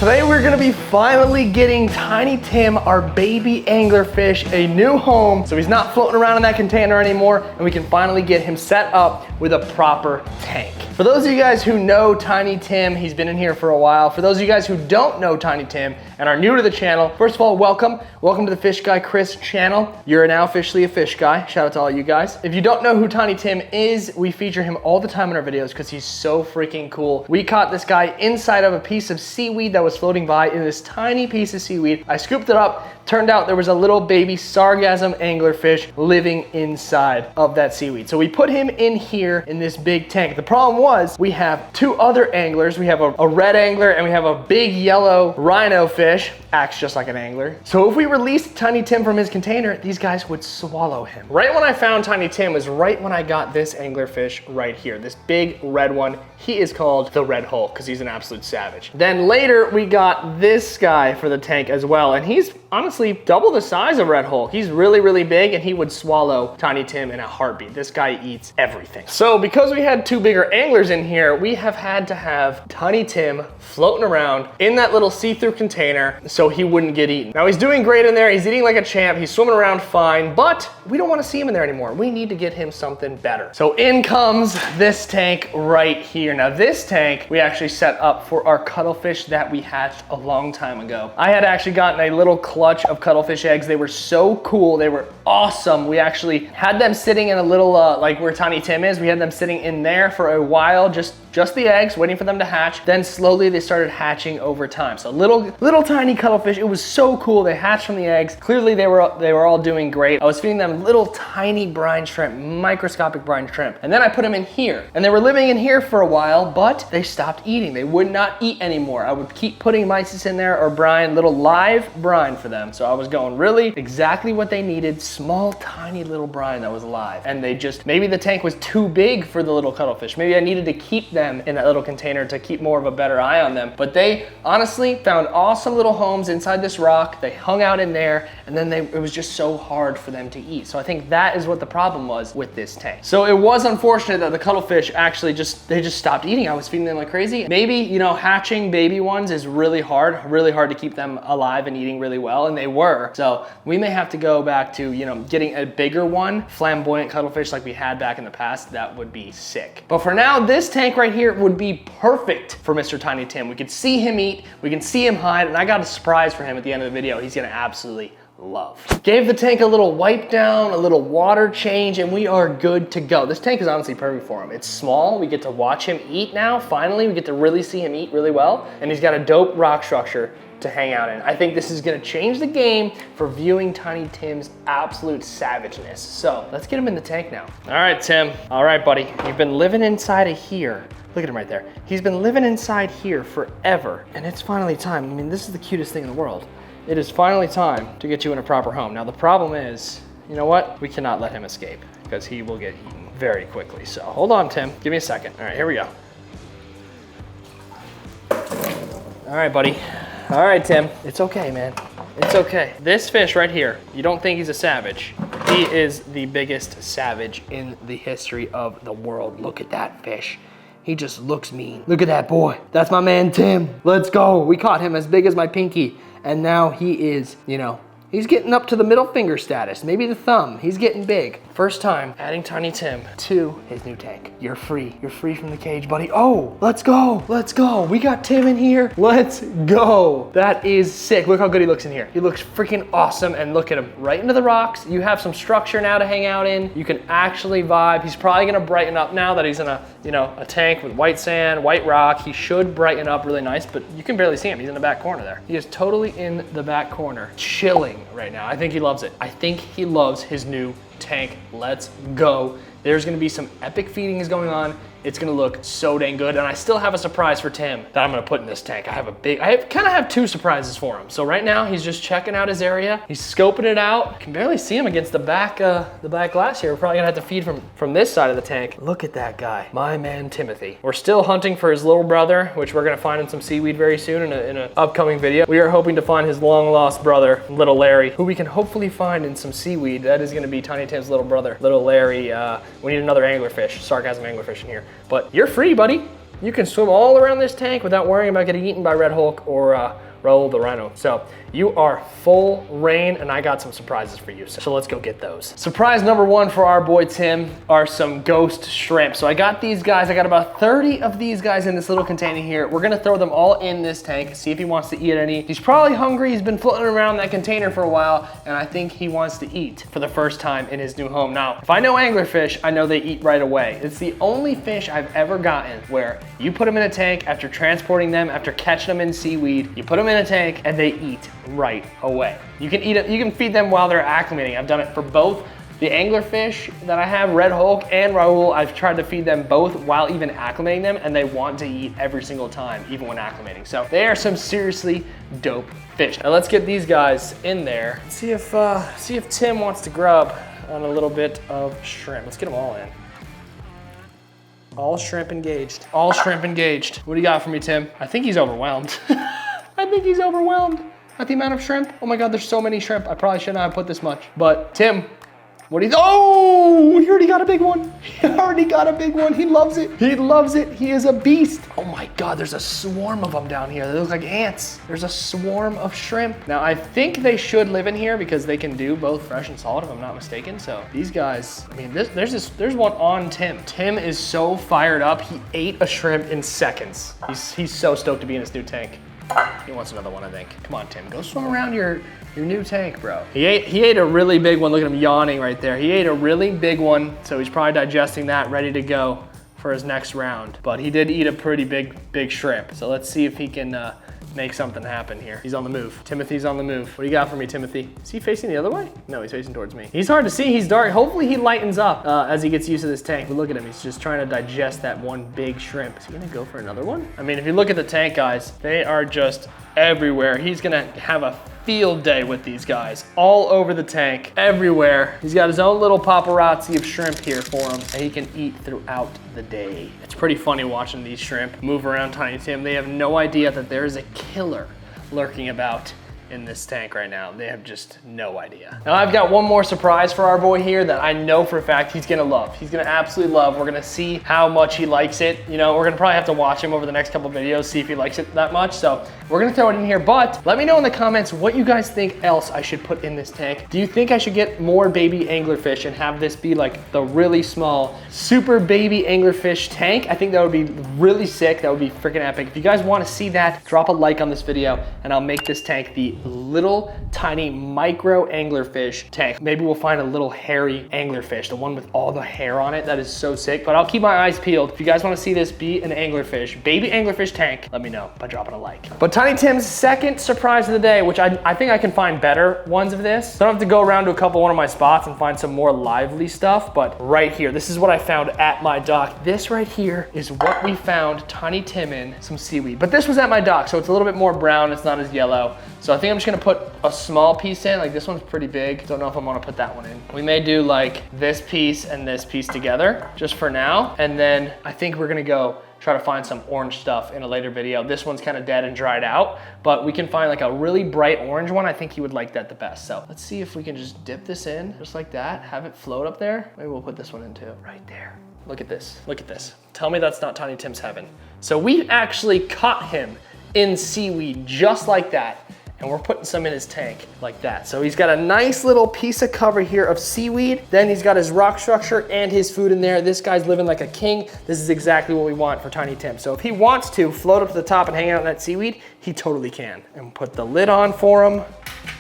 Today we're gonna be finally getting Tiny Tim, our baby anglerfish, a new home. So he's not floating around in that container anymore, and we can finally get him set up with a proper tank. For those of you guys who know Tiny Tim, he's been in here for a while. For those of you guys who don't know Tiny Tim and are new to the channel, first of all, welcome. Welcome to the Fish Guy Chris channel. You're now officially a fish guy. Shout out to all you guys. If you don't know who Tiny Tim is, we feature him all the time in our videos because he's so freaking cool. We caught this guy inside of a piece of seaweed that was floating by in this tiny piece of seaweed. I scooped it up. Turned out there was a little baby sargassum anglerfish living inside of that seaweed. So we put him in here in this big tank. The problem was we have two other anglers. We have a red angler and we have a big yellow rhino fish. Acts just like an angler. So if we released Tiny Tim from his container, these guys would swallow him. Right when I found Tiny Tim was right when I got this anglerfish right here. This big red one. He is called the Red Hulk because he's an absolute savage. Then later we got this guy for the tank as well. And he's honestly double the size of Red Hulk. He's really, really big and he would swallow Tiny Tim in a heartbeat. This guy eats everything. So because we had two bigger anglers in here, we have had to have Tiny Tim floating around in that little see-through container so he wouldn't get eaten. Now he's doing great in there. He's eating like a champ. He's swimming around fine, but we don't want to see him in there anymore. We need to get him something better. So in comes this tank right here. Now this tank we actually set up for our cuttlefish that we hatched a long time ago. I had actually gotten a little clutch of cuttlefish eggs. They were so cool. They were awesome. We actually had them sitting in a little, like where Tiny Tim is. We had them sitting in there for a while, just the eggs, waiting for them to hatch. Then slowly they started hatching over time. So little tiny cuttlefish. It was so cool. They hatched from the eggs. Clearly they were all doing great. I was feeding them little tiny brine shrimp, microscopic brine shrimp. And then I put them in here. And they were living in here for a while, but they stopped eating. They would not eat anymore. I would keep putting mysis in there or brine, little live brine for them. So I was going really exactly what they needed, small, tiny little brine that was alive. And they just, maybe the tank was too big for the little cuttlefish. Maybe I needed to keep them in that little container to keep more of a better eye on them. But they honestly found awesome little homes inside this rock. They hung out in there and then it was just so hard for them to eat. So I think that is what the problem was with this tank. So it was unfortunate that the cuttlefish actually they just stopped eating. I was feeding them like crazy. Maybe, you know, hatching baby ones is really hard to keep them alive and eating really well, and they were. So we may have to go back to, you know, getting a bigger one, flamboyant cuttlefish like we had back in the past. That would be sick. But for now, this tank right here would be perfect for Mr. Tiny Tim. We could see him eat, we can see him hide, and I got a surprise for him at the end of the video. He's gonna absolutely love. Gave the tank a little wipe down, a little water change, and we are good to go. This tank is honestly perfect for him. It's small. We get to watch him eat now. Finally, we get to really see him eat really well, and he's got a dope rock structure to hang out in. I think this is gonna change the game for viewing Tiny Tim's absolute savageness. So let's get him in the tank now. All right, Tim. All right, buddy. You've been living inside of here. Look at him right there. He's been living inside here forever, and it's finally time. I mean, this is the cutest thing in the world. It is finally time to get you in a proper home. Now the problem is, you know what? We cannot let him escape because he will get eaten very quickly. So hold on, Tim. Give me a second. All right, here we go. All right, buddy. All right, Tim. It's okay, man. It's okay. This fish right here, you don't think he's a savage. He is the biggest savage in the history of the world. Look at that fish. He just looks mean. Look at that boy. That's my man, Tim. Let's go. We caught him as big as my pinky. And now he is, you know, he's getting up to the middle finger status, maybe the thumb. He's getting big. First time adding Tiny Tim to his new tank. You're free. You're free from the cage, buddy. Oh, let's go. Let's go. We got Tim in here. Let's go. That is sick. Look how good he looks in here. He looks freaking awesome. And look at him right into the rocks. You have some structure now to hang out in. You can actually vibe. He's probably gonna brighten up now that he's in a, you know, a tank with white sand, white rock. He should brighten up really nice, but you can barely see him. He's in the back corner there. He is totally in the back corner, chilling right now. I think he loves it. I think he loves his new tank. Let's go. There's gonna be some epic feeding is going on. It's gonna look so dang good. And I still have a surprise for Tim that I'm gonna put in this tank. I kind of have two surprises for him. So right now he's just checking out his area. He's scoping it out. I can barely see him against the back glass here. We're probably gonna have to feed from this side of the tank. Look at that guy, my man Timothy. We're still hunting for his little brother, which we're gonna find in some seaweed very soon in an upcoming video. We are hoping to find his long lost brother, little Larry, who we can hopefully find in some seaweed. That is gonna be Tiny Tim's little brother, little Larry. We need another anglerfish, sargassum anglerfish in here. But you're free, buddy. you can swim all around this tank without worrying about getting eaten by Red Hulk or Raul the Rhino. So you are full reign, and I got some surprises for you. So let's go get those. Surprise number one for our boy Tim are some ghost shrimp. So I got these guys, I got about 30 of these guys in this little container here. We're gonna throw them all in this tank, see if he wants to eat any. He's probably hungry, he's been floating around that container for a while, and I think he wants to eat for the first time in his new home. Now, if I know anglerfish, I know they eat right away. It's the only fish I've ever gotten where you put them in a tank after transporting them, after catching them in seaweed, you put them in a tank and they eat right away. You can eat it, you can feed them while they're acclimating. I've done it for both the anglerfish that I have, Red Hulk and Raul. I've tried to feed them both while even acclimating them, and they want to eat every single time, even when acclimating. So they are some seriously dope fish. Now let's get these guys in there. See if Tim wants to grub on a little bit of shrimp. Let's get them all in. All shrimp engaged. All shrimp engaged. What do you got for me, Tim? I think he's overwhelmed. I think he's overwhelmed at the amount of shrimp. Oh my God, there's so many shrimp. I probably shouldn't have put this much. But Tim, what do you, oh, he already got a big one. He already got a big one. He loves it. He loves it. He is a beast. Oh my God, there's a swarm of them down here. They look like ants. There's a swarm of shrimp. Now I think they should live in here because they can do both fresh and salt if I'm not mistaken. So these guys, I mean, there's one on Tim. Tim is so fired up. He ate a shrimp in seconds. He's so stoked to be in his new tank. He wants another one, I think. Come on, Tim, go swim around your new tank, bro. He ate a really big one. Look at him yawning right there. He ate a really big one, so he's probably digesting that, ready to go for his next round. But he did eat a pretty big shrimp. So let's see if he can make something happen here. He's on the move. Timothy's on the move. What do you got for me, Timothy? Is he facing the other way? No, he's facing towards me. He's hard to see, he's dark. Hopefully he lightens up as he gets used to this tank. But look at him, he's just trying to digest that one big shrimp. Is he gonna go for another one? I mean, if you look at the tank, guys, they are just everywhere. He's gonna have a field day with these guys all over the tank, everywhere. He's got his own little paparazzi of shrimp here for him that he can eat throughout the day. It's pretty funny watching these shrimp move around Tiny Tim. They have no idea that there is a killer lurking about in this tank right now. They have just no idea. Now I've got one more surprise for our boy here that I know for a fact he's gonna love. He's gonna absolutely love. We're gonna see how much he likes it. You know, we're gonna probably have to watch him over the next couple of videos, see if he likes it that much. So we're gonna throw it in here, but let me know in the comments what you guys think else I should put in this tank. Do you think I should get more baby anglerfish and have this be like the really small, super baby anglerfish tank? I think that would be really sick. That would be freaking epic. If you guys wanna see that, drop a like on this video and I'll make this tank the little tiny micro anglerfish tank. Maybe we'll find a little hairy anglerfish, the one with all the hair on it. That is so sick, but I'll keep my eyes peeled. If you guys wanna see this be an anglerfish, baby anglerfish tank, let me know by dropping a like. But Tiny Tim's second surprise of the day, which I think I can find better ones of this. I don't have to go around to a couple one of my spots and find some more lively stuff, but right here, this is what I found at my dock. This right here is what we found Tiny Tim in, some seaweed. But this was at my dock, so it's a little bit more brown, it's not as yellow. So I think I'm just gonna put a small piece in, like this one's pretty big. Don't know if I'm gonna put that one in. We may do like this piece and this piece together, just for now. And then I think we're gonna go try to find some orange stuff in a later video. This one's kind of dead and dried out, but we can find like a really bright orange one. I think he would like that the best. So let's see if we can just dip this in, just like that, have it float up there. Maybe we'll put this one in too, right there. Look at this, look at this. Tell me that's not Tiny Tim's heaven. So we actually caught him in seaweed just like that. And we're putting some in his tank like that. So he's got a nice little piece of cover here of seaweed. Then he's got his rock structure and his food in there. This guy's living like a king. This is exactly what we want for Tiny Tim. So if he wants to float up to the top and hang out in that seaweed, he totally can. And put the lid on for him.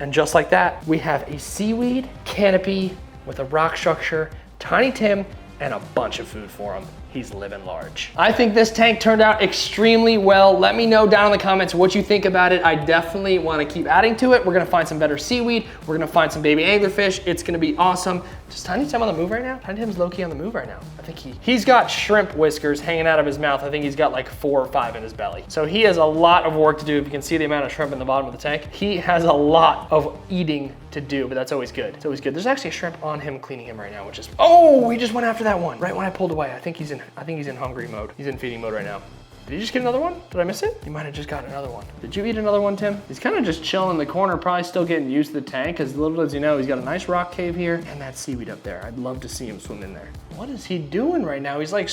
And just like that, we have a seaweed canopy with a rock structure, Tiny Tim, and a bunch of food for him. He's living large. I think this tank turned out extremely well. Let me know down in the comments what you think about it. I definitely wanna keep adding to it. We're gonna find some better seaweed. We're gonna find some baby anglerfish. It's gonna be awesome. Is Tiny Tim on the move right now? Tiny Tim's low-key on the move right now. I think he's got shrimp whiskers hanging out of his mouth. I think he's got like 4 or 5 in his belly. So he has a lot of work to do. If you can see the amount of shrimp in the bottom of the tank, he has a lot of eating to do, but that's always good. It's always good. There's actually a shrimp on him cleaning him right now, which is, oh, he just went after that one right when I pulled away. I think he's in hungry mode. He's in feeding mode right now. Did he just get another one? Did I miss it? He might have just got another one. Did you eat another one, Tim? He's kind of just chilling in the corner, probably still getting used to the tank, because little does he know, he's got a nice rock cave here and that seaweed up there. I'd love to see him swim in there. What is he doing right now? He's like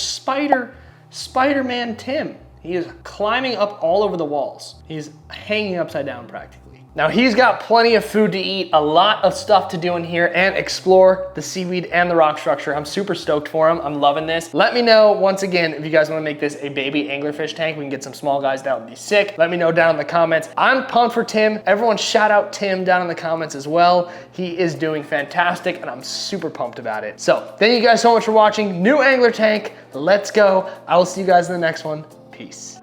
Spider-Man Tim. He is climbing up all over the walls. He's hanging upside down practically. Now he's got plenty of food to eat, a lot of stuff to do in here and explore the seaweed and the rock structure. I'm super stoked for him. I'm loving this. Let me know once again if you guys want to make this a baby anglerfish tank. We can get some small guys, that would be sick. Let me know down in the comments. I'm pumped for Tim. Everyone shout out Tim down in the comments as well. He is doing fantastic and I'm super pumped about it. So thank you guys so much for watching. New angler tank, let's go. I will see you guys in the next one. Peace.